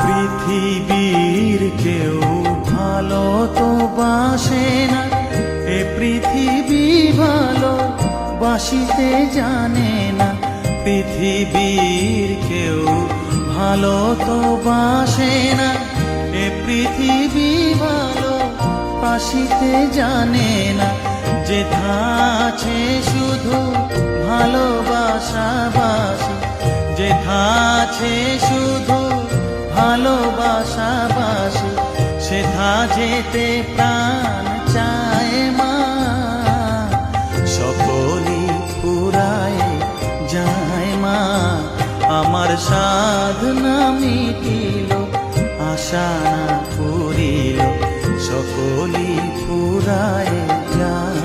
পৃথিবীর কেউ ভালো তো বাসে না, এ পৃথিবী ভালো বাসিতে জানে না। পৃথিবীর কেউ ভালো তো বাসে না, এ পৃথিবী ভালো বাসিতে জানে না। যেথা আছে শুধু ভালোবাসা বাসি, যেথা আছে শুধু ভালোবাসা বাসি, সেথা যেতে প্রাণ চায় মা। সকলই ফুরায় যায় মা, আমার সাধনা মিটিল, আশা না পুরিল, সকলই ফুরায় যায়।